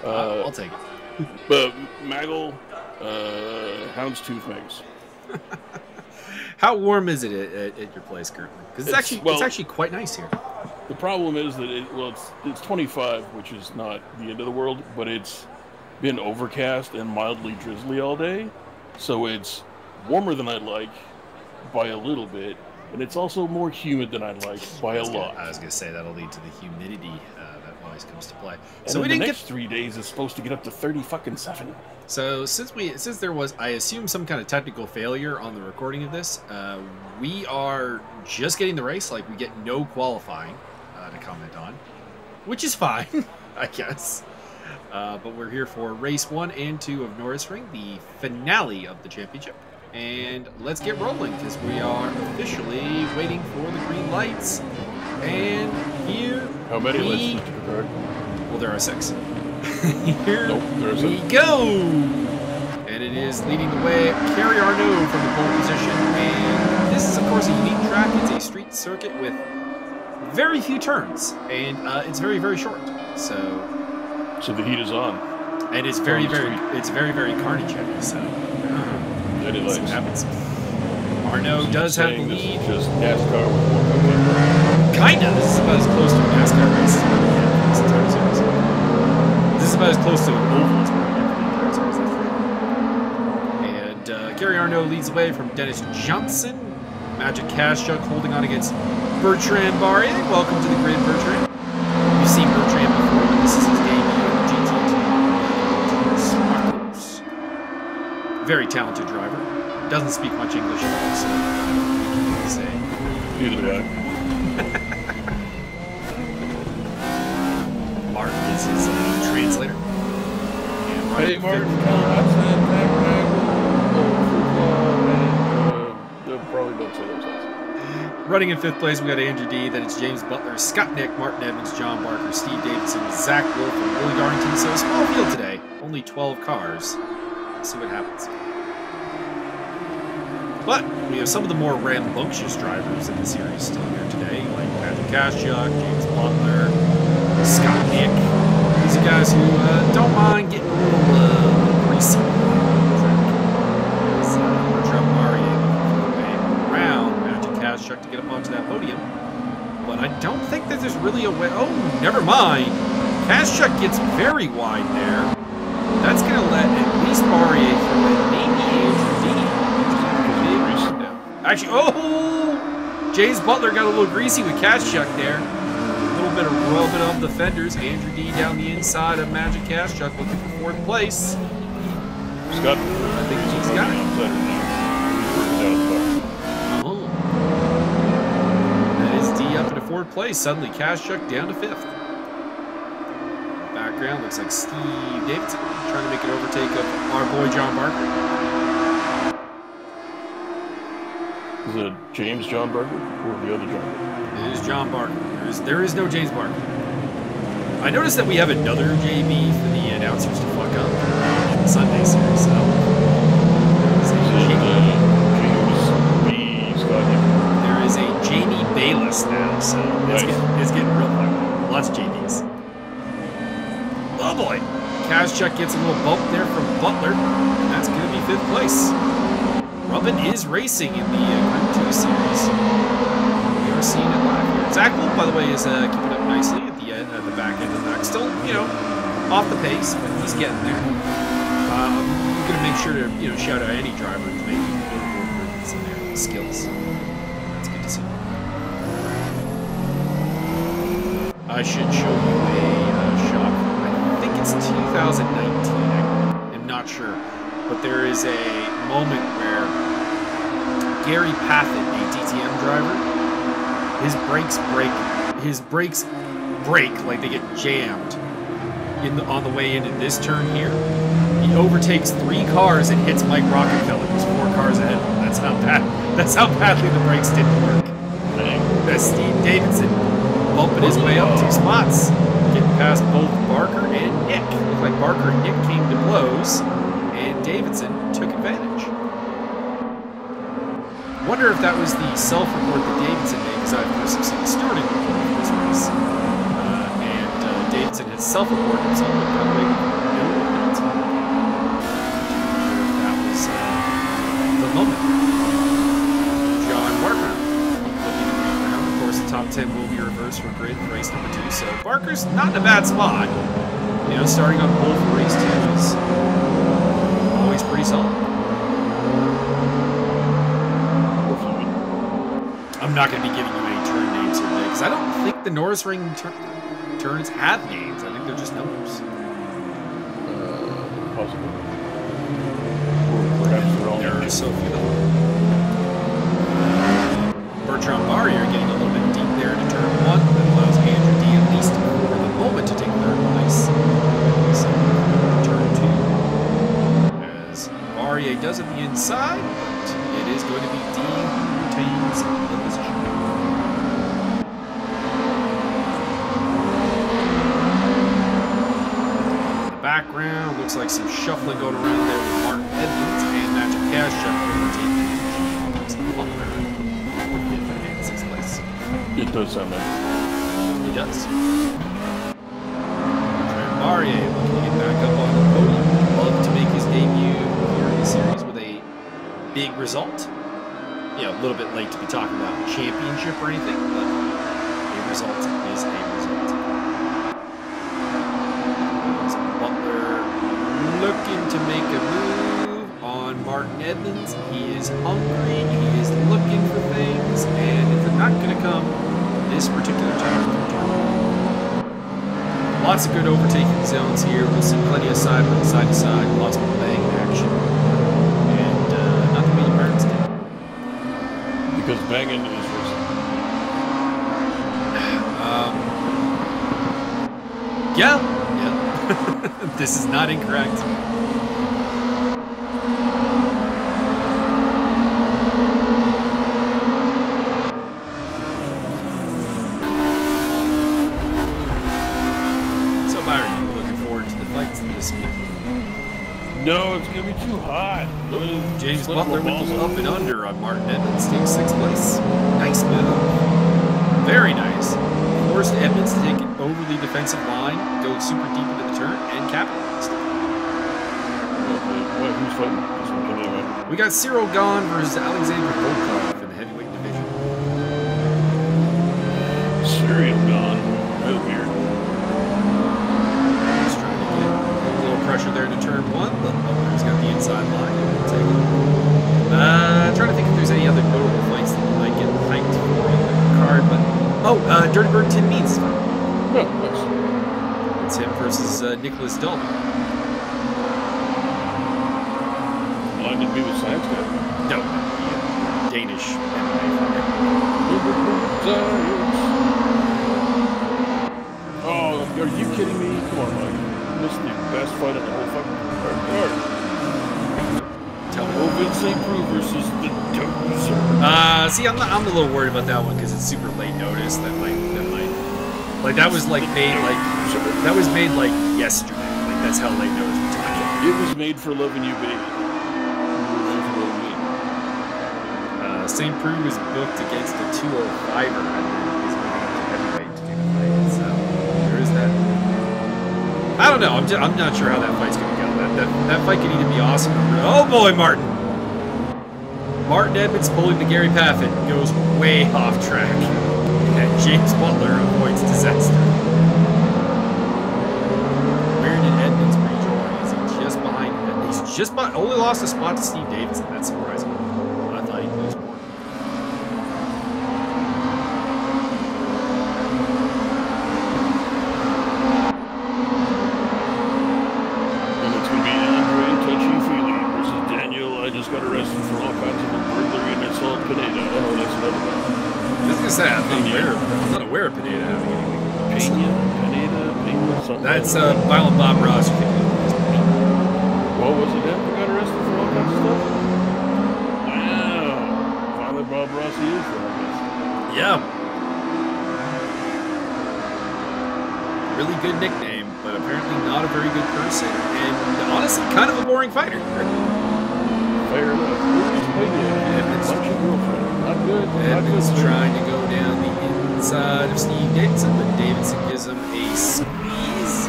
I'll take it. But Maggle, Houndstooth Megs. How warm is it at your place currently? Because it's actually quite nice here. The problem is that it's 25, which is not the end of the world, but it's been overcast and mildly drizzly all day, so it's warmer than I'd like by a little bit, and it's also more humid than I'd like by a lot. I was going to say that'll lead to the humidity that always comes to play. And so the next 3 days is supposed to get up to 37. So since there was, I assume, some kind of technical failure on the recording of this, we are just getting the race. Like, we get no qualifying to comment on, which is fine, I guess. But we're here for race 1 and 2 of Norisring, the finale of the championship. And let's get rolling, because we are officially waiting for the green lights. And here How many lights, Mr. Picard? Well, there are 6. Here there we go! And it is leading the way, Kerry Arnaud from the pole position. And this is, of course, a unique track. It's a street circuit with very few turns, and it's very, very short. So the heat is on. And it's very, very carnage heavy, so Let's see what happens. Arnaud does have the lead. Just NASCAR with more cocaine. Kinda. This is about as close to a NASCAR race as we're going to get for this entire series. This is about as close to an oval as we're going to get for the entire series, that's for sure. And Kerry Arnaud leads the way from Dennis Johnson. Magic Cash Chuck holding on against Bertrand Barre. Welcome to the grid, Bertrand. You've seen Bertrand before, but this is his debut in the GT2. Very talented driver. Doesn't speak much English at all, so I can say. Neither do I. Martin is his translator. Hey, Martin. Probably don't say those things. Running in 5th place, we got Andrew D. Then it's James Butler, Scott Nick, Martin Evans, John Barker, Steve Davidson, Zach Wolf, and Willie Darlington. So a small field today. Only 12 cars. Let's see what happens. But we have some of the more rambunctious drivers in the series still here today, like Patrick Kaschuk, James Butler, Scott Nick. These are guys who don't mind getting a little greasy. Chuck to get up onto that podium, but I don't think that there's really a way. Oh, never mind. Kaschuk gets very wide there. That's going to let at least Barre through it. Maybe Andrew D. Actually, oh! James Butler got a little greasy with Kaschuk there. A little bit of rubbing of the fenders. Andrew D. down the inside of Magic Kaschuk looking for 4th place. Scott, I think he's got it. Up into 4th place. Suddenly, Kaschuk down to 5th. Background looks like Steve Davidson trying to make an overtake of our boy John Barker. Is it James John Barker or the other John Barker? It is John Barker. There is no James Barker. I noticed that we have another JB for the announcers to fuck up in the Sunday series. So there is a Jamie Bayless now, so it's getting real fun. Lots of JBs. Oh boy! Kaschuk gets a little bump there from Butler, and that's going to be 5th place. Rubbin is racing in the Group 2 series. We are seeing it live here. Zach Wolf, by the way, is keeping up nicely at the back end of the back. Still, off the pace, but he's getting there. I'm going to make sure to, shout out any driver who's making notable improvements in their skills. That's good to see. I should show you a shot. I think it's 2019. I'm not sure. But there is a moment where Gary Paffett, a DTM driver, his brakes break like they get jammed on the way into this turn here. He overtakes 3 cars and hits Mike Rockefeller, who's 4 cars ahead of him. That's how badly the brakes didn't work. That's Steve Davidson bumping his way up 2 spots, getting past both Barker and Nick. Looked like Barker and Nick came to blows, and Davidson took advantage. Wonder if that was the self-report that Davidson made, because I, of course, have seen the stewarding report of this race. And Davidson had self-reported himself, but by the way, starting on pole for race 2 is always pretty solid. I'm not going to be giving you any turn names here today, because I don't think the Norisring turns have names. I think they're just numbers. Possibly. Or perhaps they're all there are so few of them. Bertrand Barrier getting a little bit deep there into turn 1. That allows Andrew D, at least for the moment, to take third place. So, turn 2. As Barrier does at the inside, but it is going to be D who retains the position. In the background, looks like some shuffling going around there with Martin Edmonds and Magic Cash overtaking Butler. It does sound like it. It does. Barrier looking to get back up on the podium. Would love to make his debut here in the series with a big result. You know, a little bit late to be talking about championship or anything, but a result is a result. There's Butler looking to make a move on Martin Edmonds. He is hungry. He is looking for things, and if they're not going to come this particular time, lots of good overtaking zones here. We'll see plenty of side to side, possible bang action, and not the way your parents did. because banging is racing. Yeah. This is not incorrect. No, it's going to be too hot. James Butler with the up and under on Martin Edmonds, takes 6th place. Nice move. Very nice. Forced Edmonds to take an overly defensive line, go super deep into the turn, and capitalized. Who's fighting? We got Cyril Gahn versus Alexander Volkov in the heavyweight division. Cyril Gahn. Real weird. Pressure there to turn 1, but Butler's got the inside line. We'll take it. Trying to think if there's any other notable fights that you might get hyped for on the card, but Dirty Bird Tim Means is fine. Oh, nice. It's him versus Nicholas Dolby. Blinded me with science guy. No, Danish MMA. Oh, are you kidding me? Come on, Mike. This is the best fight in the whole fucking card. Tell me. Open St. Preux versus the Dozer. See, I'm a little worried about that one because it's super late notice. That was made like yesterday. Like that's how late notice we're talking. It was made for loving you, baby. St. Preux was booked against the 205er. I think he's moving up to heavyweight to do the fight. So there is that. I don't know. I'm not sure how that fight's going to go. That fight could either be awesome or... Oh, boy, Martin! Martin Edmonds pulling to Gary Paffin goes way off track. And James Butler avoids disaster. Where did Edmonds rejoin? Is he just behind... He's just behind... Only lost a spot to Steve Davidson. That's surprising. I thought he'd lose more. Got arrested for all kinds of burglary and assault Pineda. Oh, that's another one. I was gonna say, I'm not aware of Pineda having anything. Pineda, something. That's Violent Bob Ross. What was it him who got arrested for all kinds of stuff? Wow. Violent Bob Ross he is, I guess. Yeah. Really good nickname, but apparently not a very good person. And honestly, kind of a boring fighter. Fair enough. Edmonds, not good. Edmonds trying to go down the inside of Steve Davidson, but Davidson gives him a squeeze.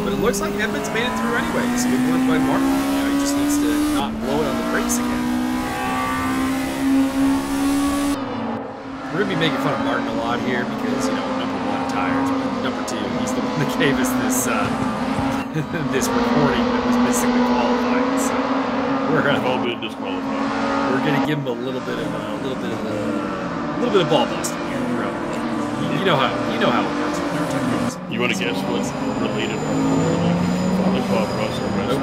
But it looks like Edmonds made it through anyway. It's good work by Martin. You know, he just needs to not blow it on the brakes again. We're going to be making fun of Martin a lot here because, you know, number 1, tires. But number 2, he's the one that gave us this this recording that was missing the qualifying. So we've all been disqualified. We're gonna give him a little bit of ball busting here. You know how it works with our techniques. You want to guess what's related to Bob Ross or Rest?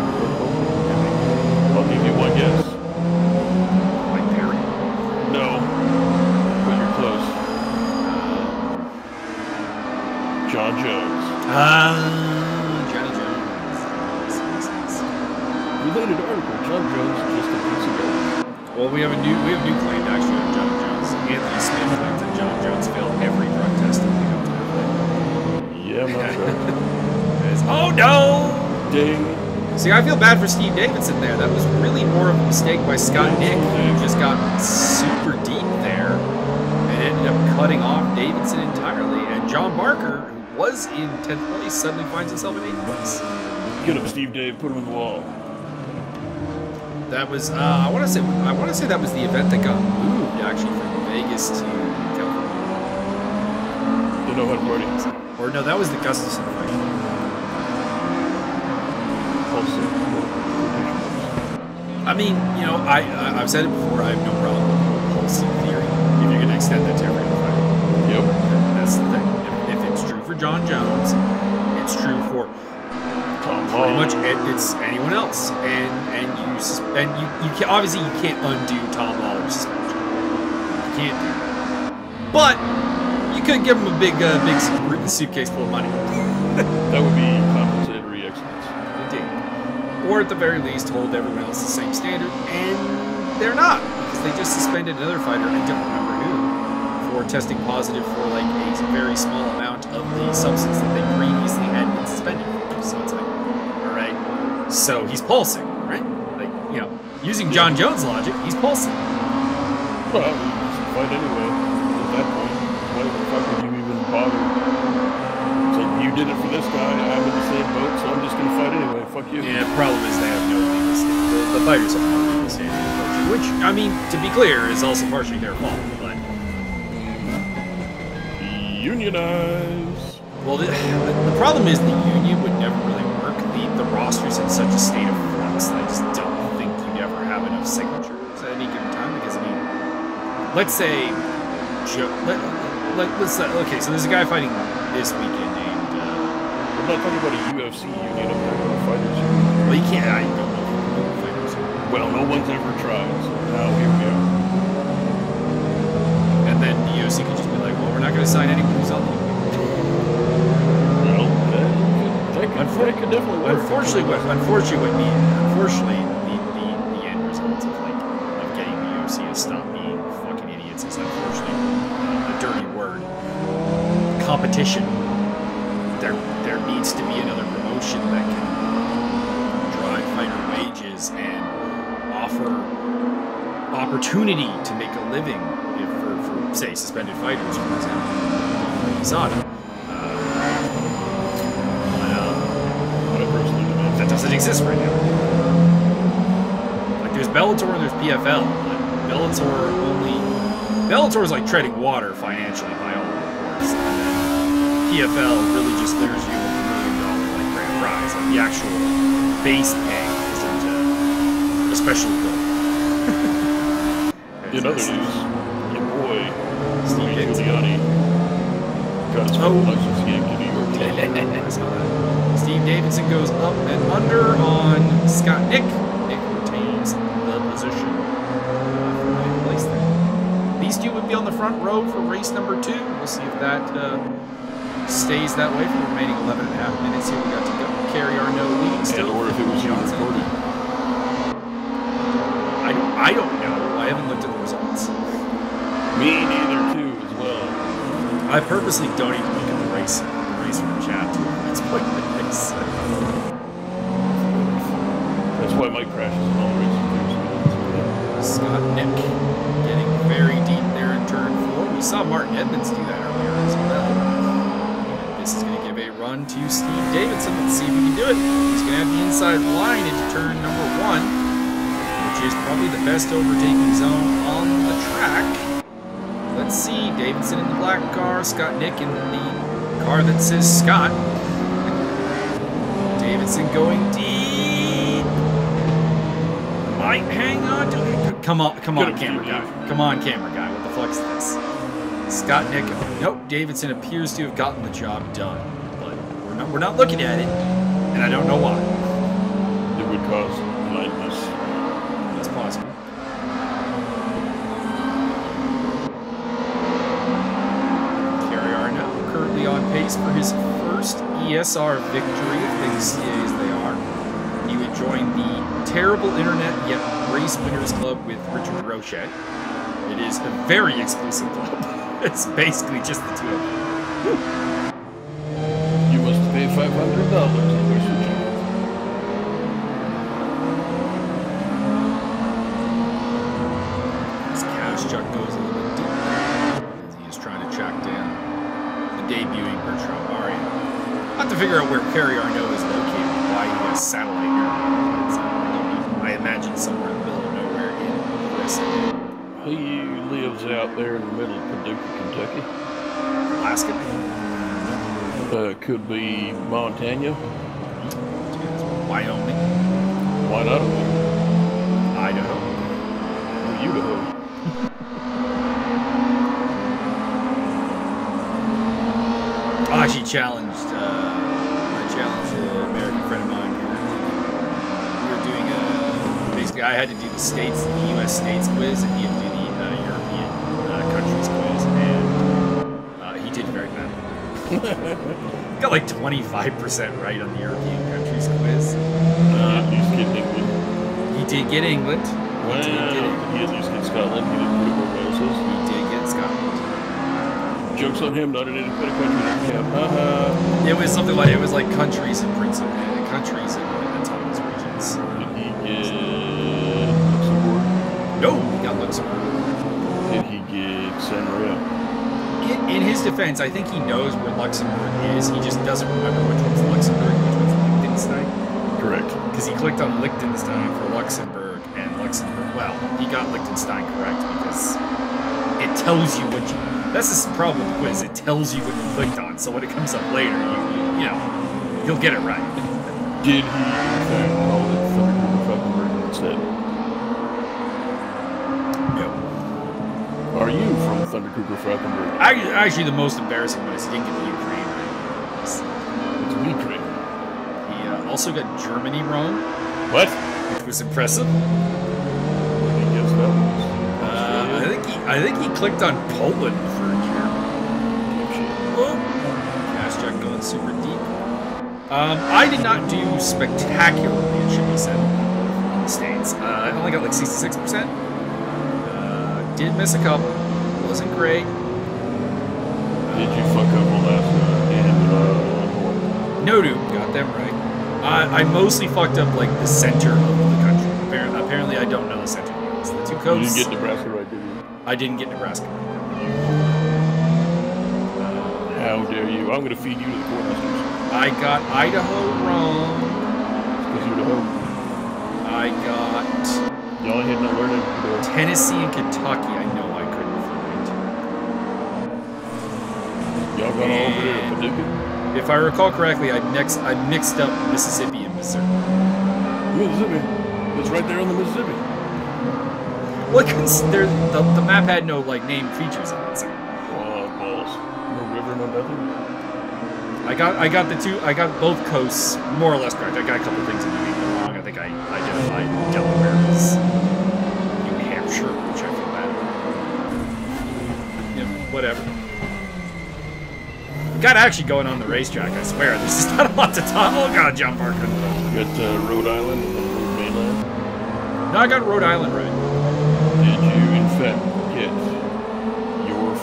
I'll give you one guess. Mike Perry? No, but you're close. John Jones. Johnny Jones. Related article. John Jones just a piece ago. Well, we have a new claim actually on John Jones. Anthony Smith claims that John Jones failed every drug test in the Yeah, I'm not sure. Oh no! Ding. See, I feel bad for Steve Davidson there. That was really more of a mistake by Scott Nick, who just got super deep there and ended up cutting off Davidson entirely. And John Barker, who was in 10th place, suddenly finds himself in 8th place. Get him, Steve Dave. Put him in the wall. That was I want to say that was the event that got moved actually from Vegas to California. Don't know how to party. Or no, that was the Gustafson fight. I mean, you know, I've said it before. I have no problem with the whole pulsing theory. If you're going to extend that to every fight. Yep. That's the thing. If it's true for John Jones, it's true for pretty much it's anyone else. And you can obviously you can't undo Tom Lawler's suspension. You can't do that. But you could give him a big suitcase full of money. That would be compensatory excellence. Indeed. Or at the very least, hold everyone else the same standard, and they're not, because they just suspended another fighter, I don't remember who, for testing positive for like a very small amount of the substance that they previously had been suspended for. So it's like, all right, so he's pulsing, right? Like, you know, using John Jones' logic, he's pulsing. Well, you fight anyway. At that point, why the fuck would you even bother? It's like, you did it for this guy, I'm in the same boat, so I'm just gonna fight anyway. Fuck you. Yeah, the problem is they have no legal standing. The fighters have no legal standing, which, I mean, to be clear, is also partially their fault, but... Unionize! Well, the problem is the union would never really work. The roster's in such a state of flux that I just don't think you'd ever have enough signatures at any given time, because, I mean, let's say... Let's say, okay, so there's a guy fighting this weekend named... I'm not talking about a UFC union, I'm talking about a fighters union. Well, you can't... I don't know fighters union. Well, no one's ever tried, so now here we are. And then the UFC could just be like, well, we're not going to sign anyone who's on the union. Well, that could definitely work. Unfortunately, the end result of getting the UFC to stop being fucking idiots is unfortunately a dirty word. Competition. There needs to be another promotion that can drive fighter wages and offer opportunity to make a living for say, suspended fighters, for example, USADA. That doesn't exist right now. Like, there's Bellator and there's PFL, but Bellator is like treading water financially by all reports. And then PFL really just clears you with $1 million grand prize. Like, the actual base pay isn't especially good. In other news, your boy Steve Giuliani got his license yanked in New York. I saw that. Steve Davidson goes up and under on Scott Nick. Nick retains the position for 9th place there. These two would be on the front row for race number 2. We'll see if that stays that way for the remaining 11.5 minutes here we got to go. Carry our no lead still. Or if it was recorded. I don't know. I haven't looked at the results. Me neither, too, as well. I purposely don't even look at the race from the chat. It's quite nice. That's why Mike crashes in all races. Scott Nick getting very deep there in turn 4. We saw Martin Edmonds do that earlier as well. This is going to give a run to Steve Davidson. Let's see if he can do it. He's going to have the inside line into turn number 1, which is probably the best overtaking zone on the track. Let's see. Davidson in the black car, Scott Nick in the car that says Scott. Davidson going deep. Might hang on to it. Come on, camera guy. Come on, camera guy. What the fuck's this? Scott Nick. Nope, Davidson appears to have gotten the job done, but we're not looking at it, and I don't know why. It would cause blindness. That's possible. Kerry Arnott currently on pace for his first ESR victory, if things stay as they are. He would join the terrible internet yet race winners club with Richard Rochette. It is a very exclusive club. It's basically just the two of them. You must pay $500. This cash chuck goes a little bit deep as he is trying to track down the debuting Bertrand Barry. I'll have to figure out where Kerry Arnaud is located, why he has satellite here. I imagine somewhere in the middle of nowhere in the USA. He lives out there in the middle of Paducah, Kentucky. Alaska? Could be Montana. Wyoming? Why not? Idaho? Or Idaho. I actually challenged an American friend of mine. We were doing basically I had to do the states, the U.S. states quiz, and he had to do the European countries quiz, and he did very badly. Got like 25% right on the European countries quiz. He at least get England. He did get England. Well, he at least get Scotland. He didn't put it where Wales is. He did get Scotland. Joke's on him, not an independent country. It was something like, it was like countries and countries and autonomous regions. Did he get Luxembourg? No, he got Luxembourg. Did he get San Marino? In his defense, I think he knows where Luxembourg is. He just doesn't remember which one's Luxembourg and which one's Liechtenstein. Correct. Because he clicked on Liechtenstein for Luxembourg, and Luxembourg, well, he got Liechtenstein correct because it tells you what you... That's the problem with the quiz. It tells you what you clicked on, so when it comes up later, you know, you'll get it right. Did he call it Thundercruiser instead? No. Are you from Thundercruiser Falkenberg? Actually, the most embarrassing one is he didn't get the Ukraine right. It's Ukraine. He also got Germany wrong. What? Which was impressive. What did he guess that was? I think he clicked on Poland for Germany. Oh. Cash check going super deep. I did not do spectacularly, it should be said, on the States. I only got like 66%. Did miss a couple. Wasn't great. Did you fuck up Alaska and No, dude. Got them right. I mostly fucked up like the center of the country. Apparently, I don't know the center. It's the two coasts. You didn't get Nebraska right, did you? I didn't get Nebraska. How dare you? I'm going to feed you to the cornhuskers. I got Idaho wrong. Because you're the hoe. I got... Y'all ain't not learning. Tennessee and Kentucky, I know I couldn't find. Y'all got all over there at Paducah? If I recall correctly, I mixed up Mississippi and Missouri. Mississippi. It's right there on the Mississippi. Well, the map had no like named features on it. So. Balls. No river, no nothing. I got the two. I got both coasts more or less correct. I got a couple things in New England wrong. I think I identified Delaware as New Hampshire, which I feel bad about. Yeah, whatever. Got actually going on the racetrack. I swear. There's just not a lot to talk. Oh God, John Barker. You got Rhode Island and then mainland. No, I got Rhode Island right. Did you, in fact, get your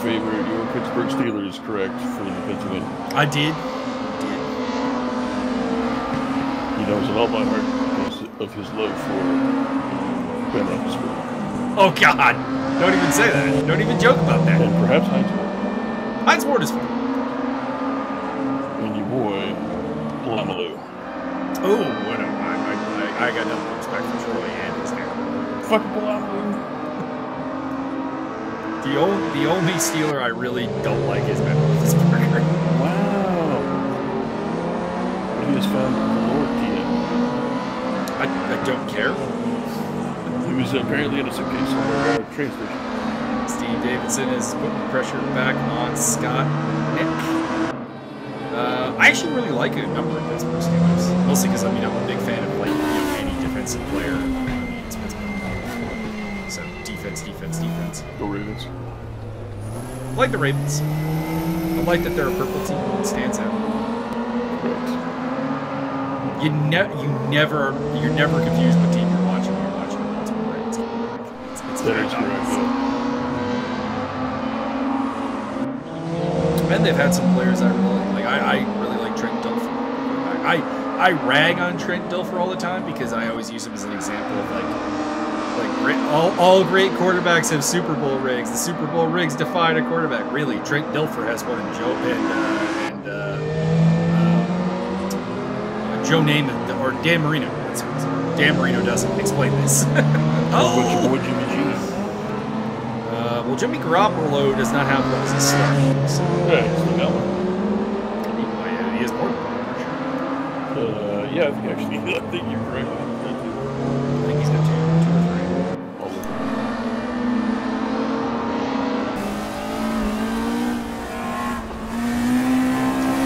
Pittsburgh Steelers correct for the defensive end? I did. He knows it all by heart because of his love for Ben Roethlisberger. Oh, God. Don't even say that. Don't even joke about that. And perhaps Heinz Ward. Heinz Ward is fun. And your boy, Plamalu. Oh, what I got nothing to respect for Troy and his hair. Fucking Plamalu. The only Steeler I really don't like is Ben Roethlisberger. Wow. But he has found the Lord, I don't care. He was apparently in a suitcase somewhere at a train station. Steve Davidson is putting pressure back on Scott Nick. I actually really like a number of Pittsburgh Steelers, mostly because I'm a big fan of any defensive player. It's Pittsburgh. So defense. Go Ravens. I like the Ravens. I like that they're a purple team. It stands out. You're never confused what team you're watching when you're watching the Baltimore Ravens. It's very obvious. And they've had some players I really like. I really like Trent Dilfer. I rag on Trent Dilfer all the time because I always use him as an example of all great quarterbacks have Super Bowl rings. The Super Bowl rings define a quarterback. Really, Trent Dilfer has one, and Joe Namath or Dan Marino. Dan Marino doesn't explain this. What'd you mean? Well, Jimmy Garoppolo does not have one as a start. So. Yeah, he's still got one. He has more than one, yeah, I think you're correct. I think he's got two or three.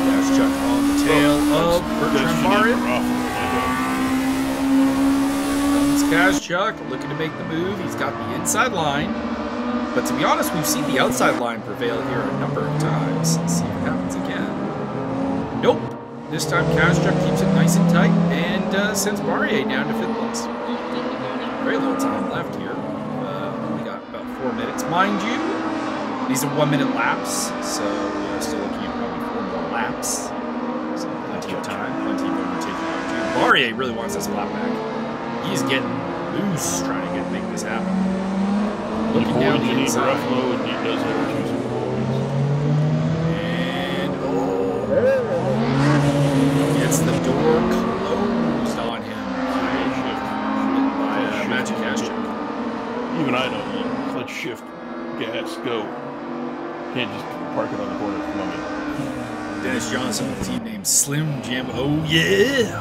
That's Chuck on the tail of Bertrand Barrett. Comes Cash Chuck looking to make the move. He's got the inside line. But to be honest, we've seen the outside line prevail here a number of times. Let's see what happens again. Nope. This time Kazchuk keeps it nice and tight and sends Barrier down to 5th place. Very little time left here. We got about 4 minutes. Mind you, these are 1-minute laps, so we're still looking at probably 4 more laps. So plenty of time, plenty of overtaking. Barrier really wants this lap back. He's getting loose trying to make this happen. Looking down the inside. And he does have 2 Super Bowl rings. And gets the door closed on him by Magic Cash Check. Even I know, let's shift, gas, go. Can't just park it on the corner. Come on, Dennis Johnson with a team named Slim Jim. Oh yeah.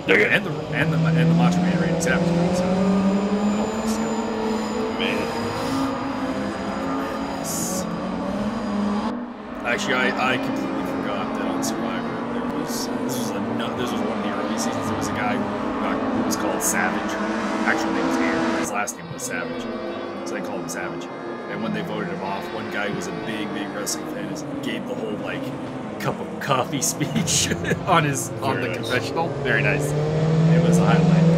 And the Macho Man Randy Savage. So. Actually, I completely forgot that on Survivor this was one of the early seasons. There was a guy who was called Savage. Actual name was Aaron. His last name was Savage, so they called him Savage. And when they voted him off, one guy who was a big wrestling fan gave the whole cup of coffee speech on the confessional. Very nice. It was a highlight.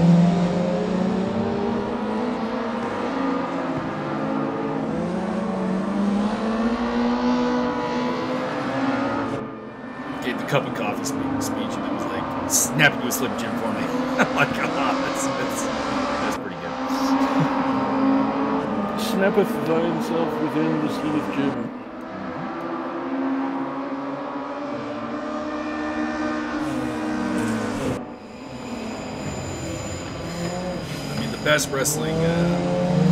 Cup of coffee speech, and it was like, snap into a Slim Jim for me. Oh my god, that's pretty good. Snappeth thyself within the Slim Jim. I mean, the best wrestling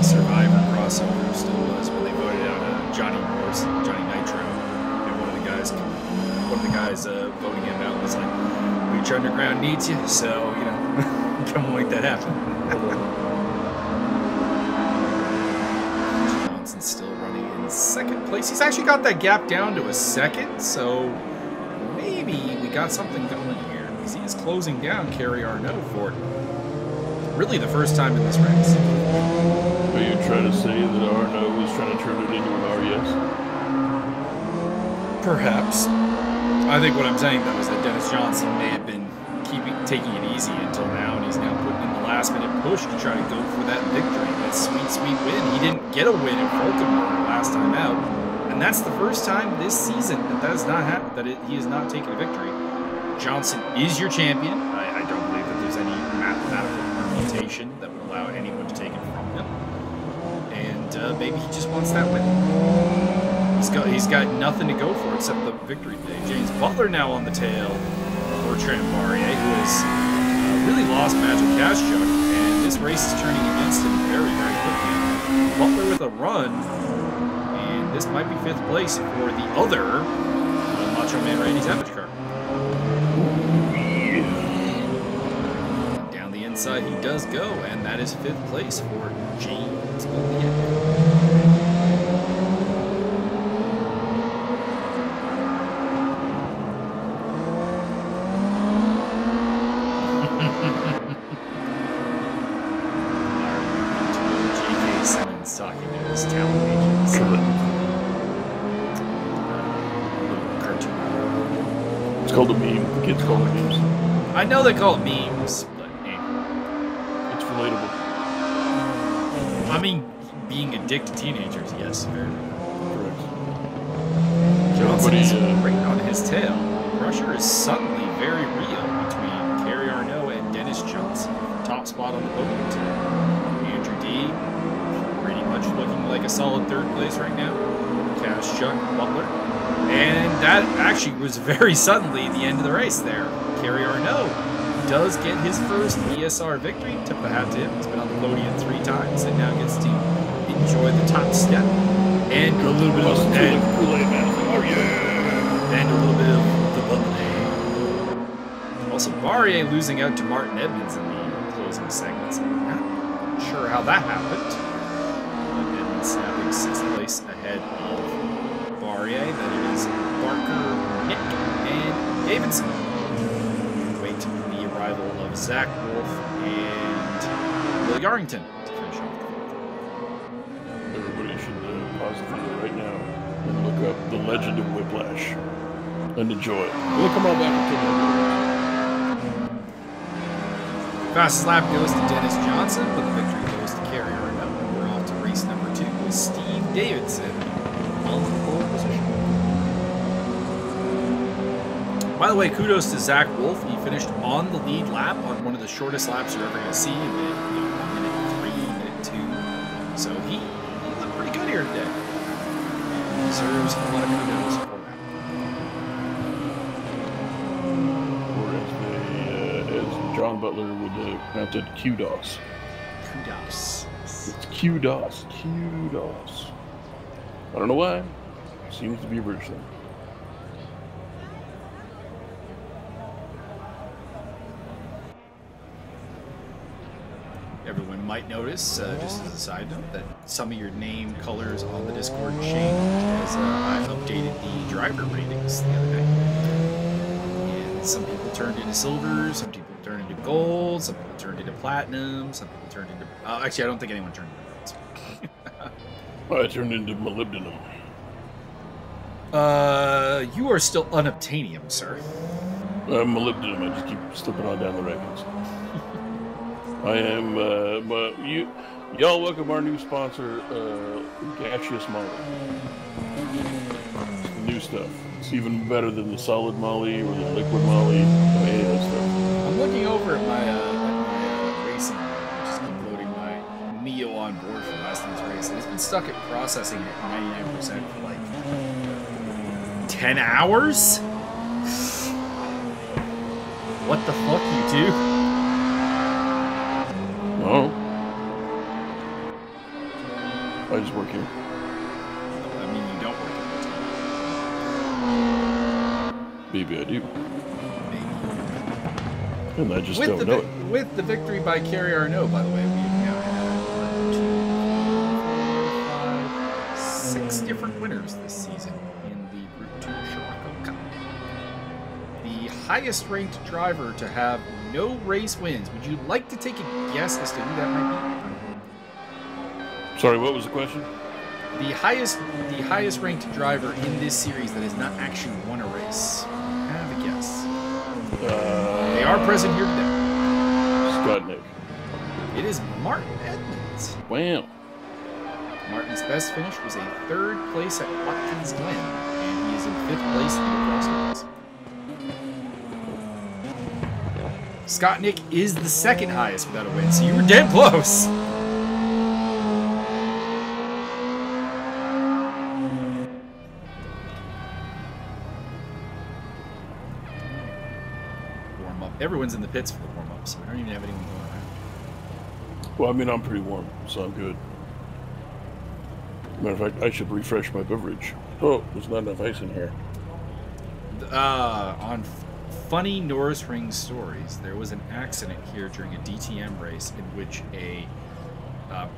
Survivor crossover still was when they voted out Johnny Nitro, and one of the guys voting him out was like, Lucha Underground needs you, so, come make that happen. Johnson's still running in 2nd place. He's actually got that gap down to a 2nd, so maybe we got something going here. Because he is closing down Kerry Arnaud for really the first time in this race. Are you trying to say that Arnaud was trying to turn it into an RES? Perhaps. I think what I'm saying, though, is that Dennis Johnson may have been taking it easy until now, and he's now putting in the last-minute push to try to go for that victory, that sweet win. He didn't get a win in Baltimore last time out, and that's the first time this season that has not happened, he has not taken a victory. Johnson is your champion. I don't believe that there's any mathematical permutation that would allow anyone to take it from him, and maybe he just wants that win. He's got nothing to go for except the victory today. James Butler now on the tail of Bertrand Barrier, who has really lost Magic Kashchuk, and this race is turning against him very quickly. Butler with a run, and this might be 5th place for the other Macho Man Randy Savage car. inside he does go, and that is 5th place for James Bollier. Talking to his talent agents. Cartoon. It's called a meme. The kids call it memes. I know they call it memes, but hey. It's relatable. I mean, being a dick to teenagers, yes, very. Correct. Johnson is right on his tail. The pressure is suddenly very real between Kerry Arnault and Dennis Johnson. Top spot on the podium today. Andrew D. pretty much looking like a solid 3rd place right now. Cash, Chuck, Butler. And that actually was very suddenly the end of the race there. Kerry Arnault does get his first ESR victory. Tip of the hat to him. He's been on the podium 3 times and now gets to enjoy the top step. And a little bit of Kool-Aid man. Oh yeah! And a little bit of the bubbly. Also, Barrier losing out to Martin Edmonds in the closing segments. Not sure how that happened. Snapping 6th place ahead of Barrier. Then it is Barker, Nick, and Davidson. Wait the arrival of Zach Wolf and Will Yarrington to finish off the field. Everybody should pause the video right now and look up The Legend of Whiplash and enjoy it. We'll come on back until then. Fastest lap goes to Dennis Johnson, but the victory goes to Kerry Arnault. We're off to race number 2 with Steve Davidson on the pole position. By the way, kudos to Zach Wolf. He finished on the lead lap on one of the shortest laps you're ever going to see. Minute 3, minute 2. So he looked pretty good here today. Deserves a lot of kudos for that. Or as John Butler would pronounce it, kudos. Kudos. It's kudos. Kudos. I don't know why. Seems to be a British thing. Everyone might notice, just as a side note, that some of your name colors on the Discord changed as I updated the driver ratings the other day. And some people turned into silver, some people turned into gold, some people turned into platinum, some people turned into... actually, I don't think anyone turned into bronze. I turned into molybdenum. You are still unobtainium, sir. Molybdenum, I just keep slipping on down the rankings. I am, y'all welcome our new sponsor, Gaseous Molly. It's the new stuff. It's even better than the solid Molly or the liquid Molly, or any of that stuff. I'm looking over at my racing, just loading my Mio on board for last night's race, and it's been stuck at processing at 99% for like 10 hours? What the fuck, you do? No. I just work here. I mean, you don't work at Maybe I do. Maybe. And I just don't know it. With the victory by Kerry Arnault, by the way, we've now had 6 different winners this season in the Group 2 Scirocco Cup. The highest ranked driver to have no race wins. Would you like to take a guess as to who that might be? Sorry, what was the question? The highest ranked driver in this series that has not actually won a race. Have a guess. They are present here today. Scott Nick. It is Martin Edmonds. Wow. Martin's best finish was a 3rd place at Watkins Glen, and he is in 5th place in the overall standings. Scott Nick is the 2nd highest without a win, so you were damn close. Warm up. Everyone's in the pits for the warm up, so we don't even have anyone going around. Well, I mean, I'm pretty warm, so I'm good. Matter of fact, I should refresh my beverage. Oh, there's not enough ice in here. On funny Norisring stories. There was an accident here during a DTM race in which a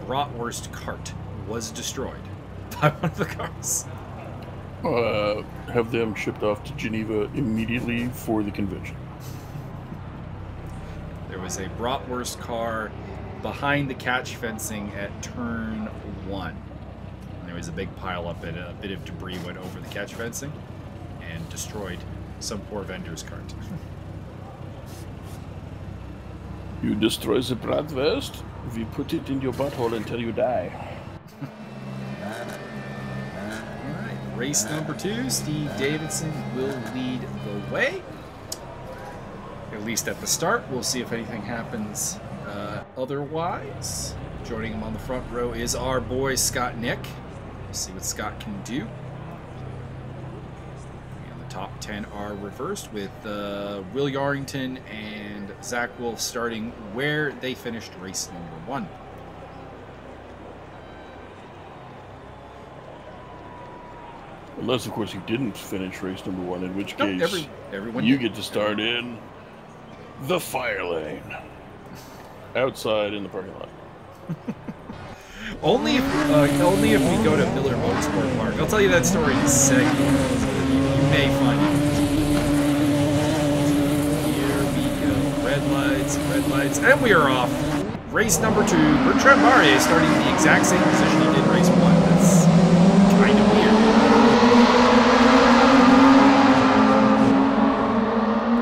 bratwurst cart was destroyed by one of the cars. Have them shipped off to Geneva immediately for the convention. There was a bratwurst car behind the catch fencing at turn 1. And there was a big pile up and a bit of debris went over the catch fencing and destroyed some poor vendor's cart. You destroy the bratwurst, we put it in your butthole until you die. Alright, race number 2, Steve Davidson will lead the way. At least at the start. We'll see if anything happens otherwise. Joining him on the front row is our boy Scott Nick. Let's see what Scott can do. And the top 10 are reversed with Will Yarrington and Zach Wolf starting where they finished race number 1. Unless, of course, you didn't finish race number 1, in which case everyone you get to start in the fire lane. Outside in the parking lot. only if we go to Miller Motorsport Park. I'll tell you that story in a second. You may find it. Here we go. Red lights, and we are off. Race number 2. Bertrand Barrier starting in the exact same position he did race 1. That's kind of weird.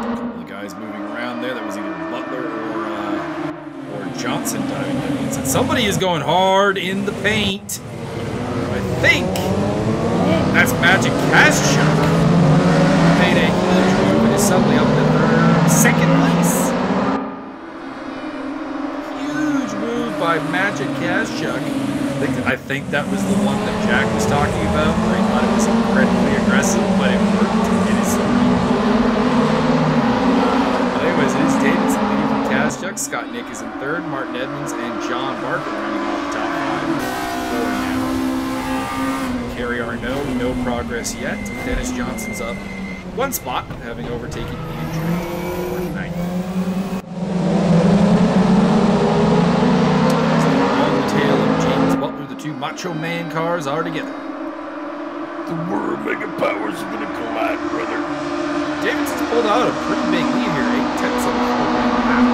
A couple of guys moving around there. That was either Butler or Johnson diving that means that somebody is going hard in the paint. I think that's Magic Kazchuk. Made a huge move and is suddenly up to second place. Huge move by Magic Kazchuk. I think that was the one that Jack was talking about, where he thought it was incredibly aggressive, but it worked. It is so but anyways, it is Davidson leading from Kazchuk. Scott Nick is in 3rd. Martin Edmonds and John Barker running off the top 5 for now. Kerry Arnaud, no progress yet. Dennis Johnson's up 1 spot, having overtaken Andrew for 9th. The 2 Macho Man cars are together. The world mega powers are gonna collide, brother. Davidson's pulled out a pretty big lead here, 8/10 of a lap.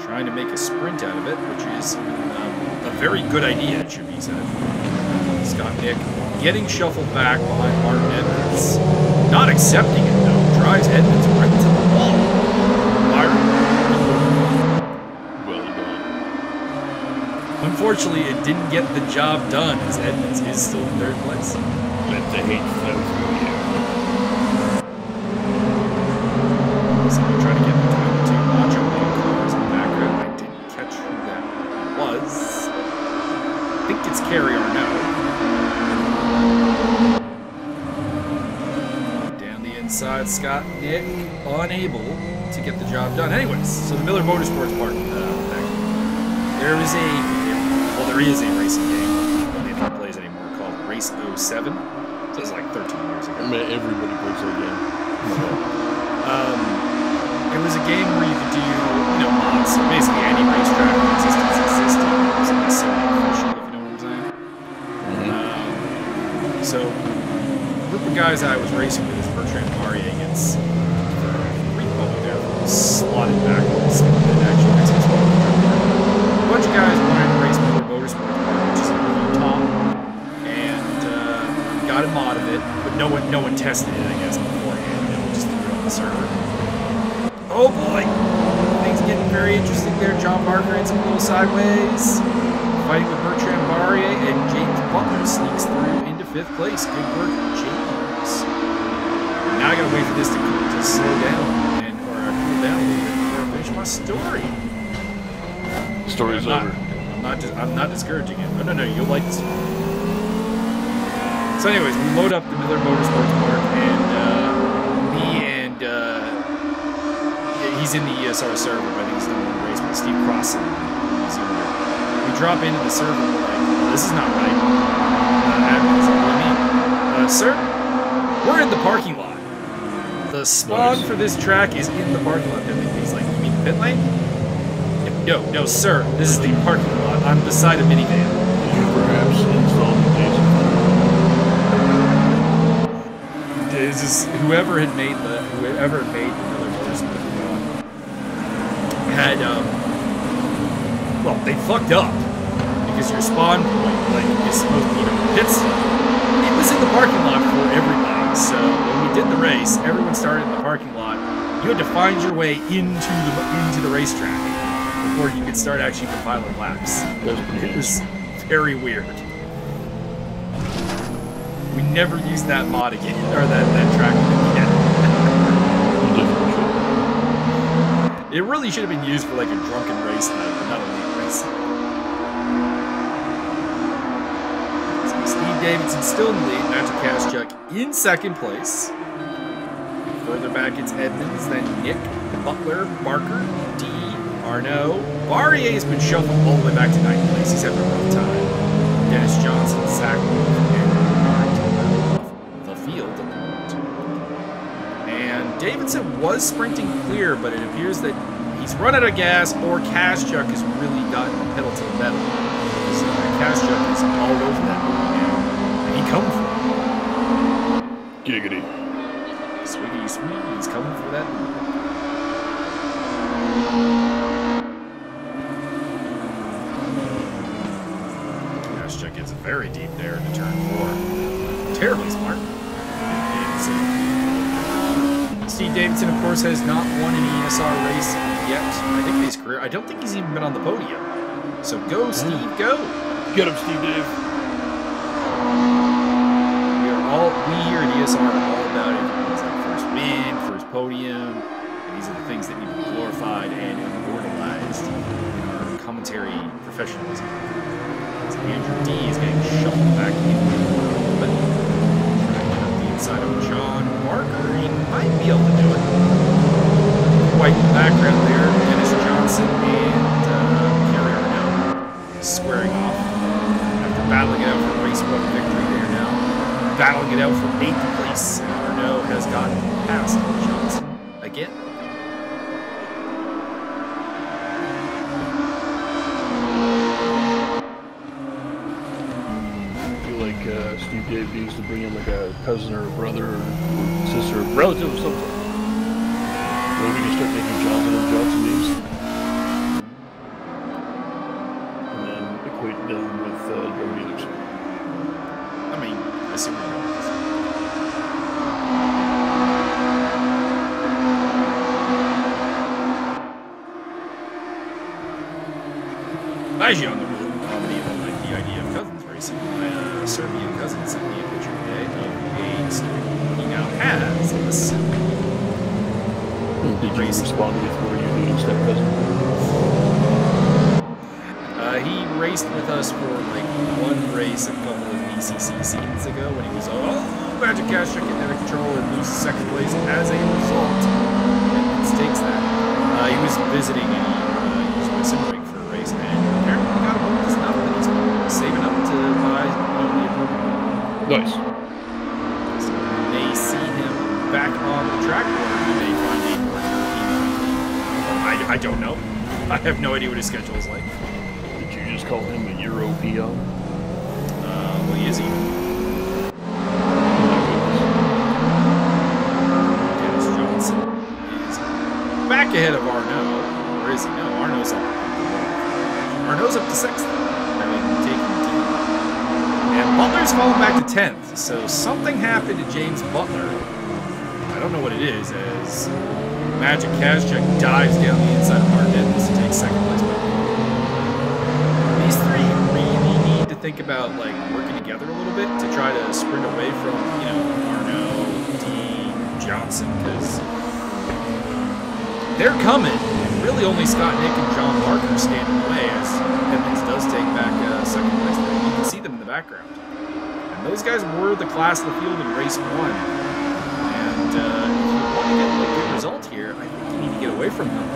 Trying to make a sprint out of it, which is a very good idea, it should be said. Scott Nick getting shuffled back behind Martin Edmonds. Not accepting it, though. Drives Edmonds right to the wall. Unfortunately, it didn't get the job done, as Edmonds is still in 3rd place. Let the hate flow through you. So we're trying to get between the 2 Macho Man cars in the background. I didn't catch who that was. I think it's Kerry Arnaud. Down the inside, Scott Nick unable to get the job done. Anyways, so the Miller Motorsports Park. There is a racing game. I don't think it plays anymore, called Race 07. So it's like 13 years ago. Man, everybody plays that game. It was a game where you could do, mods. So basically, any racetrack in existence existed. It wasn't necessarily official, if you know what I'm saying. So, the group of guys I was racing with is Bertrand Barrier against the brief moment there, slotted backwards. And actually, that's his fault. A bunch of guys wanted to race Miller Motorsport Park, which is in Utah, and got a mod of it, but no one tested it, I guess, beforehand. Just threw it on the server. Oh boy, things getting very interesting there. John Barker hits a little sideways, fighting with Bertrand Barrier, and James Butler sneaks through into 5th place. Good work, James. Now I gotta wait for this to slow down or cool down a little bit before I finish my story. Story's over. I'm not discouraging it. No, you'll like this. So anyways, we load up the Miller Motorsports Park, and he's in the ESR server, but I think he's doing the race with Steve Crossan. We drop into the server, and we're like, this is not right. Admin's like, what do you mean? Sir, We're in the parking lot. The spawn for this track is in the parking lot. He's like, you mean the pit lane? No, sir. This is the parking lot. I'm beside a minivan. Did you perhaps install the This is whoever made Another Motorsport had well, they fucked up because your spawn point is supposed to be in the pit stop. It was in the parking lot for everybody. So when we did the race, everyone started in the parking lot. You had to find your way into the racetrack before you could start actually compiling laps. It was very weird. We never used that mod again, or that track again. It really should have been used for like a drunken race night, but not a late race night. So Steve Davidson still in the lead, Magic Cash in second place. Further back it's Edmonds, then Nick, Butler, Barker, D, Arnaud. Barrier has been shuffled all the way back to ninth place. He's having a rough time. Dennis Johnson, Zach Wolf, and the field at the moment. And Davidson was sprinting clear, but it appears that he's run out of gas or Kaschuk has really gotten the pedal to the metal. So Kaschuk is all over that move now. And he coming for it. Giggity. Sweetie, he's coming for that move. Kaschuk gets very deep there into turn 4. Terribly smart. Steve Davidson, of course, has not won an ESR race yet. I think in his career. I don't think he's even been on the podium. So go, Steve, go! Get him, Steve Dave. We here at ESR are all about it. It's like first win, first podium. These are the things that need to be glorified and immortalized in our commentary professionalism. So Andrew D is getting shuffled back in a little bit. Side of John Barker, he might be able to do it. White in the background there, Dennis Johnson and Kerry Arnaud squaring off. After battling it out for race 1 victory, they are now battling it out for 8th place. And Arnaud has gotten past Johnson again. Steve Dave needs to bring in like a cousin or a brother or sister, or relative of some sort. Maybe we can start making Johnson and Johnson names. And then equate them with drug dealers. I mean, I see where you're going. As young, I'm really like the idea of cousins racing. My Serbian cousin sent me a picture today of a story he now has in the Sydney. Did you respond with what are you doing, step cousin? He raced with us for like one race a couple of BCC seasons ago when he was Magic Cash getting out of control and loses second place as a result. It takes that. He was visiting and he used my sim rig for a race and apparently he got home enough that he's saving up to buy the appropriate. Nice. So when they see him back on the track board, he may find a more European. I don't know. I have no idea what his schedule is like. Did you just call him a European? Well, he is even. Dennis Johnson is back ahead of Arnaud. Or is he? No, Arnaud's up. Arnaud's up to 6th. And Butler's fallen back to 10th. So something happened to James Butler. I don't know what it is, as Magic Cash dives down the inside of Martin Edmonds to take second place. These three really need to think about like working together a little bit to try to sprint away from, Arnaud, Dean, Johnson, because they're coming. And really only Scott Nick and John Barker stand in the way as Edmonds does take back second place. You can see them in the background. And those guys were the class of the field in race 1. And if you want to get a good result here, I think you need to get away from them.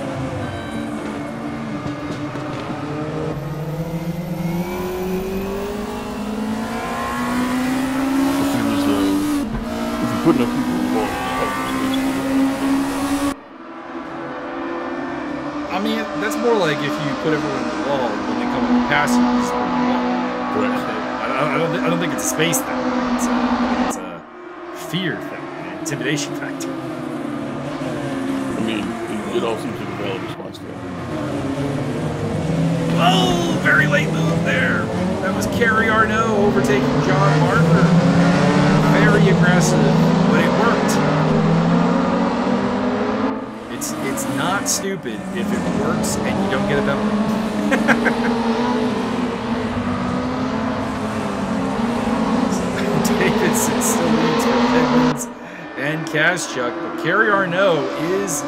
If you're putting a I mean, that's more like if you put everyone in the wall when they come up past you, you just put them in the wall. Correct. I don't think it's a space thing. I think it's a fear thing, an intimidation factor. I mean, it all seems like a valid response to that. Whoa, very late move there. That was Kerry Arnault overtaking John Barker. Very aggressive, but it worked. It's not stupid if it works and you don't get a penalty. Davidson still leads for Edmonds and Kaschuk, but Kerry Arnault is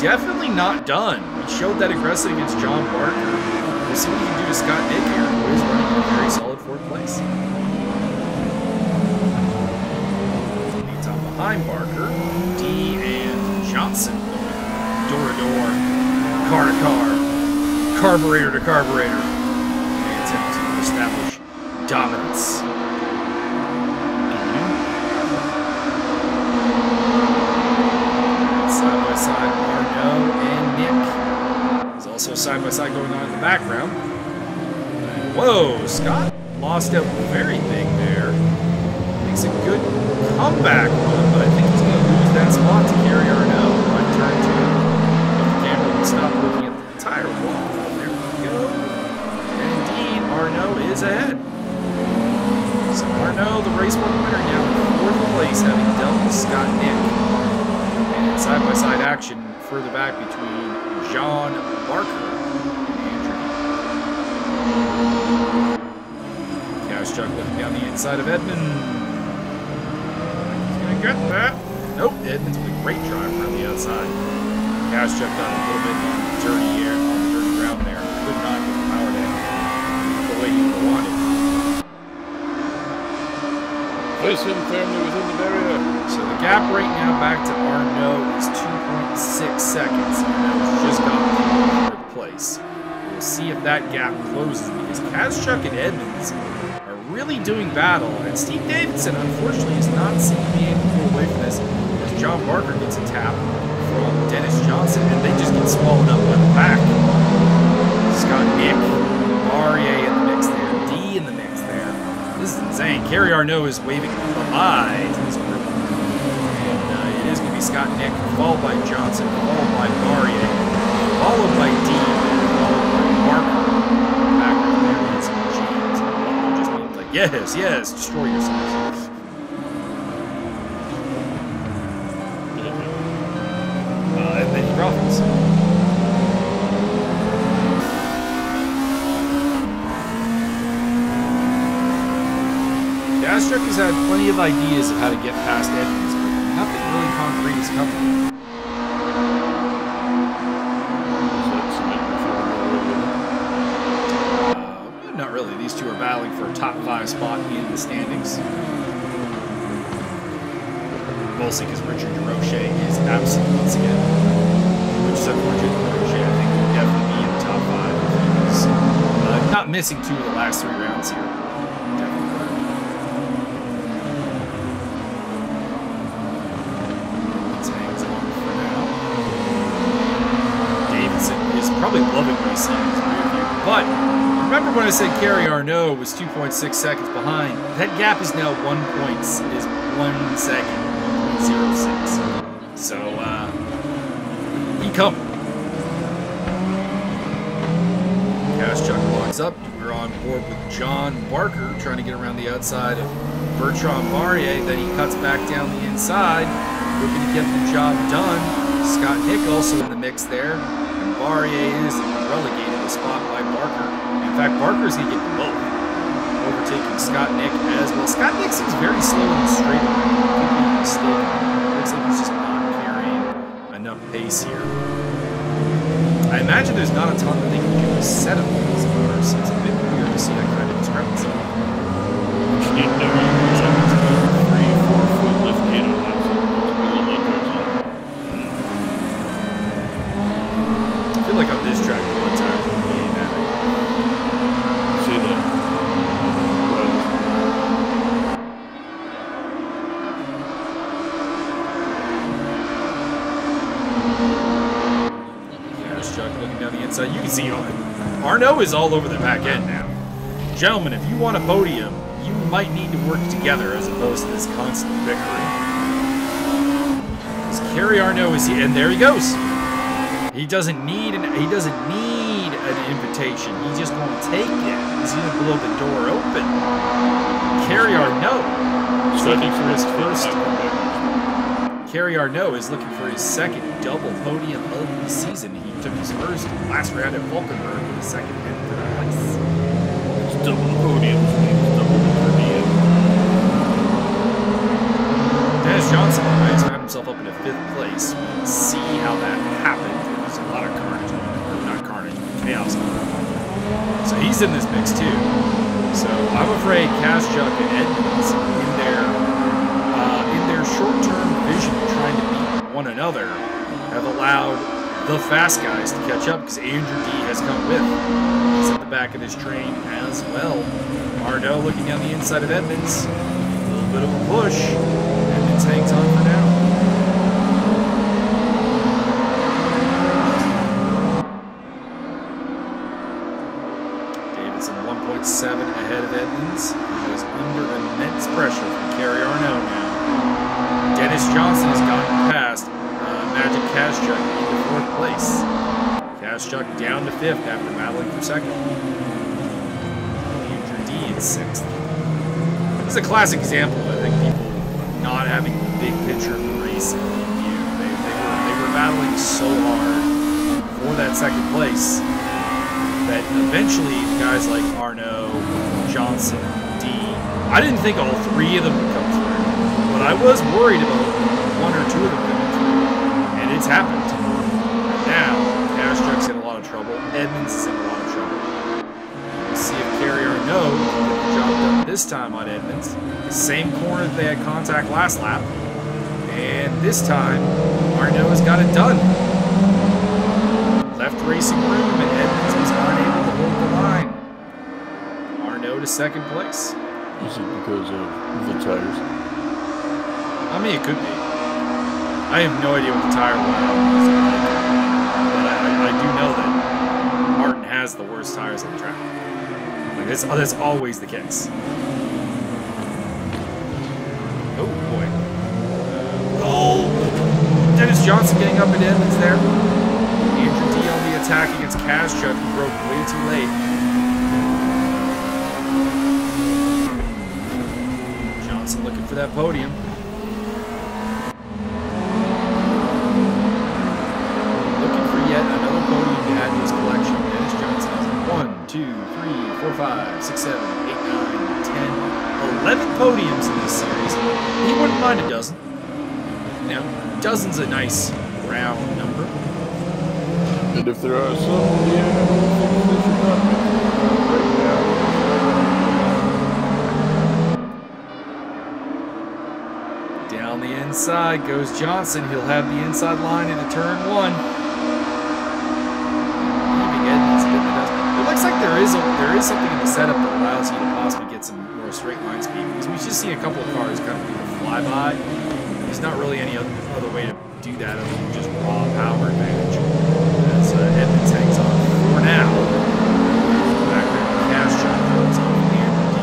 definitely not done. He showed that aggressive against John Barker. We'll see what he can do to Scott Nick here, who is running in a very solid fourth place. Meantime, behind Barker, D and Johnson going door to door, car to car, carburetor to carburetor. They attempt to establish dominance. Side by side, Arnault and Nick. There's also side by side going on in the background. Whoa, Scott lost out very big there. Makes a good comeback run, but I think he's going to lose that spot to Kerry Arnault on turn 2. If the camera will stop looking at the entire wall. There we go. And indeed, Arnault is ahead. So Arnault, the race one winner, now in 4th place, having dealt with Scott Nick. And side-by-side action further back between John Barker and Andrew. Kaschuk looking down the inside of Edmund. He's going to get that. Nope, Edmund's with a great drive around the outside. Kaschuk got a little bit on the dirty air, on the dirty ground there. Could not get the power down the way he wanted. Place him firmly within the barrier. So the gap right now back to Arnault is 2.6 seconds, and that was just got to 4th place. We'll see if that gap closes, because Kaschuk and Edmonds are really doing battle, and Steve Davidson, unfortunately, is not seeing me able to pull away from this, as John Barker gets a tap from Dennis Johnson, and they just get swallowed up by the pack. Scott Nick, Barrier in the mix there, D in the mix there. This is insane. Kerry Arnault is waving bye-bye to this group. And it is going to be Scott Nick, followed by Johnson, followed by Barrier, followed by D, followed by Barker. Back there is James. Just means like, yes, destroy yourselves. And then he profits. Kaschuk has had plenty of ideas of how to get past Edmonds, but nothing really concrete is coming. Not really. These two are battling for a top 5 spot in the standings. Mostly because Richard DeRoche is absent once again. Which is unfortunate. DeRoche, I think, will definitely be in the top 5. He's not missing 2 of the last 3 rounds here. Probably loving what he's seeing in his rear view. But remember when I said Kerry Arnault was 2.6 seconds behind? That gap is now 1 second, 1.06. So he coming. Kaschuk walks up. We're on board with John Barker trying to get around the outside of Bertrand Barrier. Then he cuts back down the inside, looking to get the job done. Scott Nick also in the mix there. Barrier is relegated a spot by Barker. In fact, Barker is going to get both, overtaking Scott Nick as well. Scott Nick seems very slow in the straight line. Looks like he's just not carrying enough pace here. I imagine there's not a ton that they can do to set up these cars, so it's a bit weird to see that kind of discrepancy. 3 or 4 foot lift gate on that. I feel like on this track, one time would be that. See that? Chuck looking down the inside. You can see Arnaud is all over the back end now. Gentlemen, if you want a podium, you might need to work together as opposed to this constant bickering. Kerry Arnaud is here, and there he goes. He doesn't need an invitation. He just won't take it. He's going to blow the door open. Kerry Arnaud is looking for his first. Kerry Arnaud is looking for his second double podium of the season. He took his first last round at Valkenburg with a second and third place. It's double the podium. Double the podium. Dennis Johnson has found himself up in a 5th place. We'll see how that happened. There's a lot of carnage, or not carnage, chaos. So he's in this mix too. So I'm afraid Kaschuk and Edmonds in their short-term vision of trying to beat one another have allowed the fast guys to catch up because Andrew D has come with. He's at the back of this train as well. Arnaud looking down the inside of Edmonds. A little bit of a push. Edmonds hangs on for now. Davidson 1.7 ahead of Edmonds. He was under immense pressure from Kerry Arnaud now. Dennis Johnson has gotten past Magic Kaschuk into 4th place. Kaschuk down to 5th after battling for 2nd. Andrew D in 6th. This is a classic example of, I think, people not having the big picture of the race in view. They were battling so hard for that 2nd place that eventually guys like Arnaud, Johnson, D, I didn't think all 3 of them would come through, but I was worried about 1 or 2 of them coming through, and it's happened. And now, Kaschuk's in a lot of trouble, Edmonds is in a lot of trouble. We'll see if Kerry Arnaud can get the job done this time on Edmonds. The same corner that they had contact last lap, and this time, Arnaud has got it done. Left racing room, and Edmonds was unable to hold the line. Arnaud to 2nd place. Is it because of the tires? I mean, it could be. I have no idea what the tire wear is like, but I do know that Martin has the worst tires on the track. Like that's always the case. Oh boy! Oh, Dennis Johnson getting up at Edmonds there. Andrew D on the attack against Kaschuk, who broke way too late. Johnson looking for that podium. Another podium to add to his collection. Dennis Johnson has 1, 2, 3, 4, 5, 6, 7, 8, 9, 10, 11 podiums in this series. He wouldn't mind a dozen. Now, dozen's a nice round number. And if there are some, yeah, they should not be right now. Down the inside goes Johnson. He'll have the inside line into turn 1. It looks like there is something in the setup that allows you to possibly get some more straight line speed, because we've just seen a couple of cars kind of do a flyby. There's not really any other way to do that other than just raw power advantage. As Edmonds hangs on for now. Back there, Kaschuk goes on with Andrew D.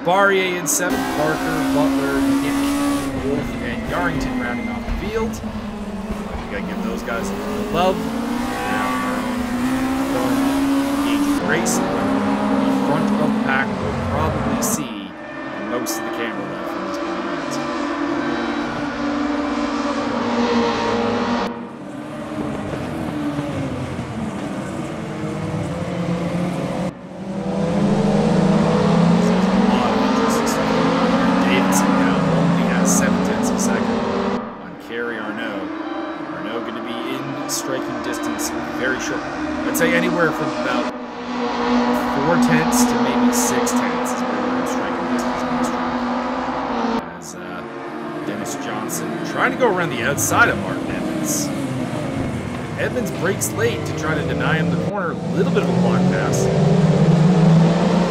Barrier in 7th, Parker, Butler, Nick, Wolf, and Yarrington rounding off the field. You gotta give those guys a little love. Race the front of the pack will probably see most of the camera left from this point. There's a lot of interesting stuff going on here. Davidson now only has 7/10 of a second on Kerry Arnaud. Arnaud going to be in striking distance very short. I'd say anywhere from about 4/10 to maybe 6/10 is where we're in striking distance on this track. As Dennis Johnson trying to go around the outside of Martin Edmonds. Edmonds brakes late to try to deny him the corner. A little bit of a block pass.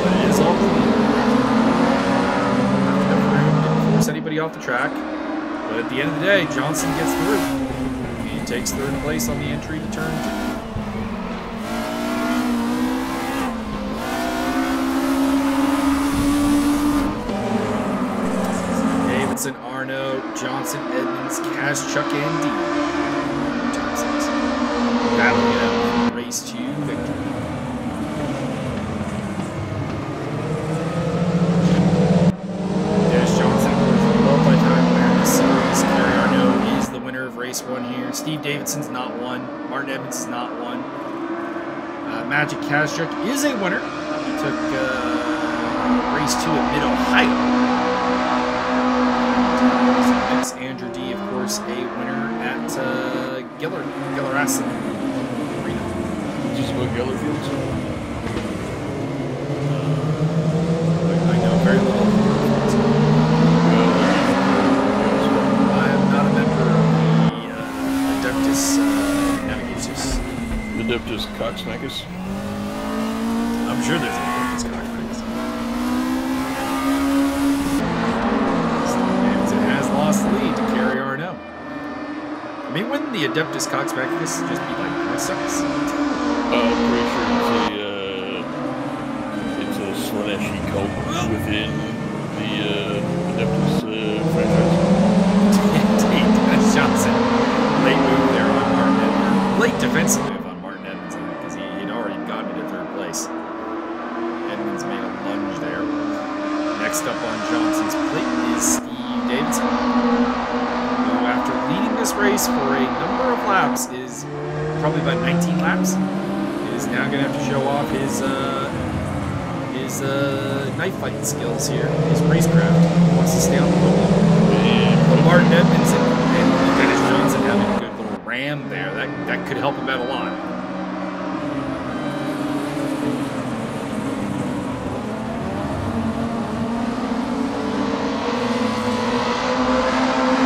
But it is all clean. Not enough room to force anybody off the track. But at the end of the day, Johnson gets through. He takes 3rd place on the entry to turn 2. Steve Davidson's not one. Martin Edmonds is not one. Magic Kazchuk is a winner. He took race 2 at Mid-Ohio. Andrew D, of course, a winner at Gillerasson Arena. Just about Gellerfields? I know very little. I am not a member of the Adeptus Navigatus. Adeptus Coxnacus? I'm sure there's an Adeptus Coxnacus. It has lost the lead to Kerry Arno. I mean, wouldn't the Adeptus Coxnacus just be like 4 seconds? I'm pretty sure it's a Slaneshi cult within the Adeptus franchise. Indeed, Dennis Johnson. Late move there on Martin Edmonds. Late defensive move on Martin Edmonds, I think, because he'd already gotten into 3rd place. Edmonds made a lunge there. Next up on Johnson's plate is Steve Davidson, who, after leading this race for a number of laps, is probably about 19 laps, is now going to have to show off his knife fighting skills here, his racecraft. He wants to stay on the road. But Martin Edmonds and Dennis Johnson having a good little ram there, that could help him out a lot.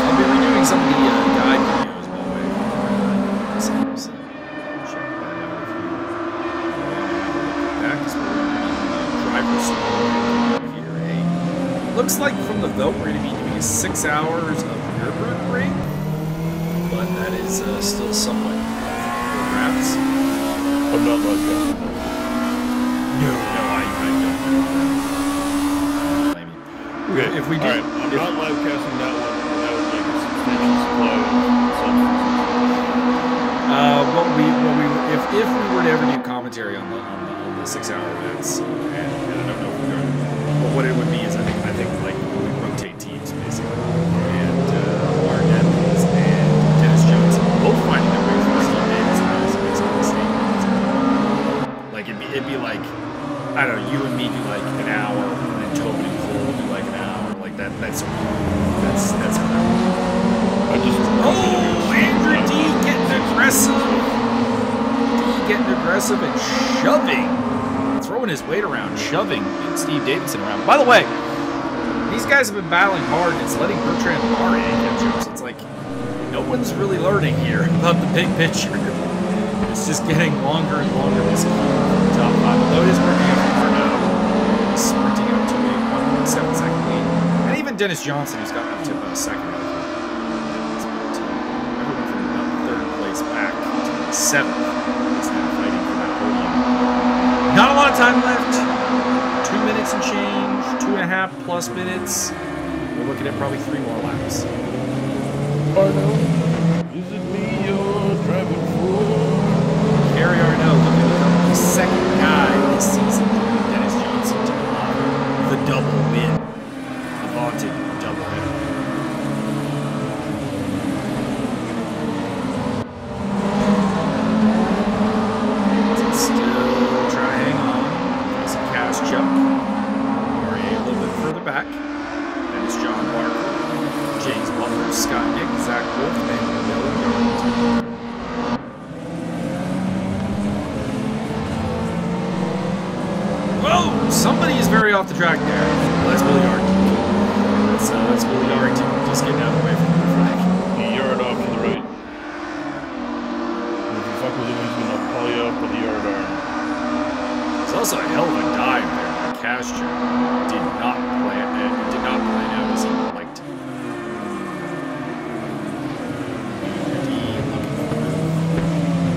I'll be redoing some of the guide videos, by the way. So check that out if you that, because we're going to be driver's here. Looks like from the vote we're going to be doing 6 hours of Nürburgring, but that is still somewhat perhaps. I'm not like that. No, I don't know. Okay, if we do, right. I'm not live casting that one. That would make a substantial supply of substances. If we were to ever do commentary on the 6-hour events, and I don't know if we're going to, but what it would be is I think like we rotate teams basically, and Martin Edmonds and Dennis Johnson both finding their way through Steve Davidson as a mistake. Like it'd be like, I don't know, you and me do like an hour, and then Tobin and Cole do like an hour, like that's how that works. Andrew D getting aggressive and shoving, throwing his weight around, shoving Steve Davidson around. By the way, these guys have been battling hard, and it's letting Bertrand Lamar catch up. So it's like no one's really learning here about the big picture. It's just getting longer and longer. This top 5, although it is working out for now, sprinting up to a 1.7-second lead, and even Dennis Johnson, who's gotten up to about a second. Everyone from about 3rd place back to 7th is now fighting for that podium. Not a lot of time left. 2 minutes and change, 2.5+ minutes. We're looking at probably 3 more laps. Arno, is it me you're driving for? Kerry Arno looking to become the 2nd guy this season, Dennis Johnson, to the double win. The vaunted double win. Back. That is John Barker, James Butler, Scott Nick, Zach Wolf, and Bill Garrett. Whoa! Somebody is very off the track there. Well, that's Billy Arrington. That's Billy Arrington just getting out of the way from the flag. He yard off to the right. And if you fuck with him, he's going to pull you up with the yard arm. It's also a hell of a dive there by Kazchuk. Did not play it out as he liked.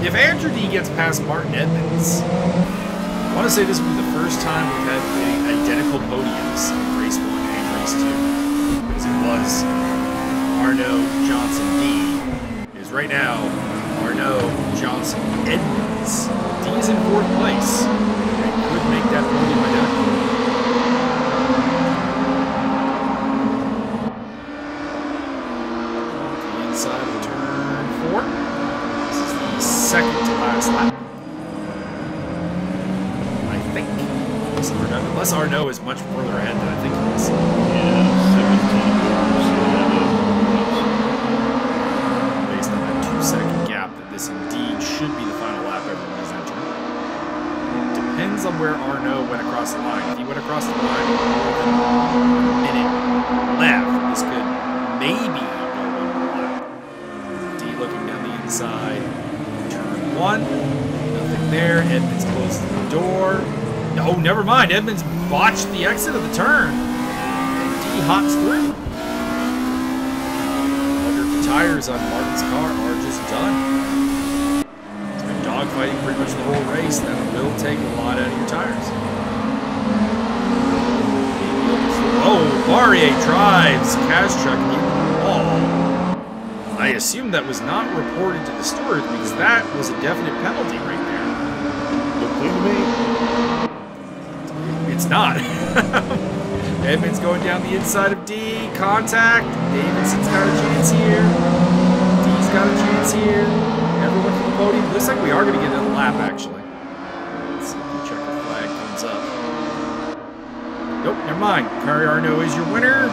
If Andrew D gets past Martin Edmonds, I want to say this will be the first time we've had identical podiums in race 1 and race 2. Because it was Arno, Johnson, D. Is right now Arno, Johnson, Edmonds. D is in 4th place. And could make that podium identical. Inside of turn 4. Unless Arnaud is much further ahead than I think he is. Yeah, 17. Based on that 2-second gap, that this indeed should be the final lap everyone has entered. It depends on where Arnaud went across the line. If he went across the line with more than a minute left, this could maybe go one more lap. D looking down the inside. Turn 1. Nothing there. Edmonds closes the door. Oh, never mind. Edmonds botched the exit of the turn. And D hops through. Wonder if the tires on Martin's car are just done. It's been dogfighting pretty much the whole race. That will take a lot out of your tires. Oh, Barrier drives Kazchuk into the wall. I assume that was not reported to the stewards because that was a definite penalty right there. Look clean to me. It's not. Edmonds going down the inside of D. Contact. Davidson's got a chance here. D's got a chance here. Everyone from the podium. Looks like we are going to get another lap, actually. Let's see if the checker flag comes up. Nope, never mind. Kari Arnaud is your winner.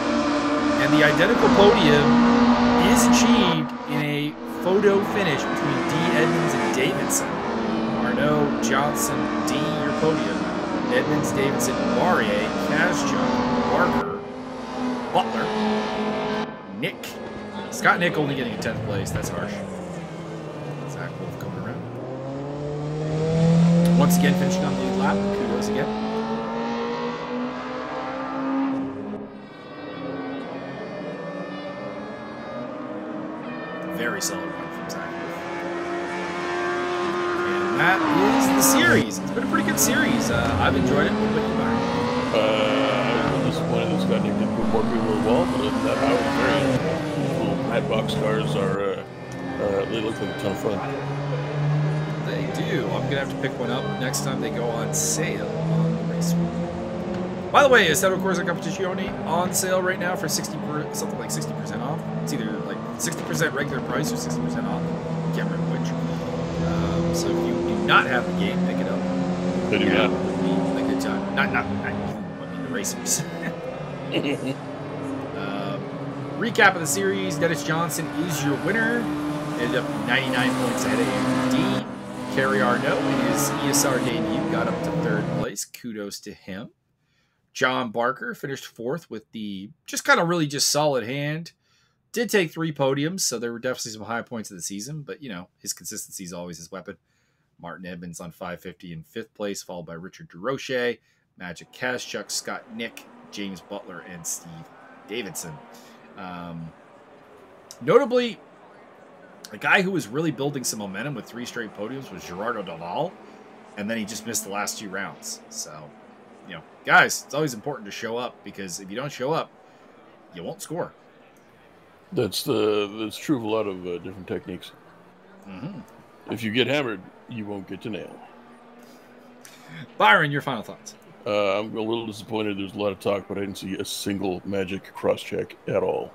And the identical podium is achieved in a photo finish between D. Edmonds and Davidson. Arnaud, Johnson, D, your podium. Edmonds, Davidson, Barrier, Kazchuk, Barker, Butler, Nick. Scott Nick only getting a 10th place. That's harsh. Zach Wolf coming around. Once again, finishing on the lead lap. Kudos again. Very solid run from Zach Wolf. That is the series. It's been a pretty good series. I've enjoyed it. What about you, Byron? I was disappointed that Scott Nick didn't put more people in the wall, but other than that, I was very cool. Matte box cars are they look like a ton of fun. They do. I'm gonna have to pick one up next time they go on sale on the race. By the way, Assetto Corsa Competizione on sale right now for something like 60% off. It's either like 60% regular price or 60% off. Can't remember which. So if you do not have the game, pick it up. They do not. It would be a good time. Not you, I mean the racers. Recap of the series. Dennis Johnson is your winner. Ended up 99 points ahead of D. Kari Arnaud in his ESR debut got up to 3rd place. Kudos to him. John Barker finished 4th with the just kind of really just solid hand. Did take 3 podiums, so there were definitely some high points of the season, but, you know, his consistency is always his weapon. Martin Edmonds on 550 in 5th place, followed by Richard DeRoche, Magic Kazchuk, Scott Nick, James Butler, and Steve Davidson. Notably, a guy who was really building some momentum with 3 straight podiums was Gerardo Daval, and then he just missed the last 2 rounds. So, you know, guys, it's always important to show up, because if you don't show up, you won't score. That's true of a lot of different techniques. Mm-hmm. If you get hammered, you won't get to nail. Byron, your final thoughts? I'm a little disappointed. There's a lot of talk, but I didn't see a single magic cross-check at all.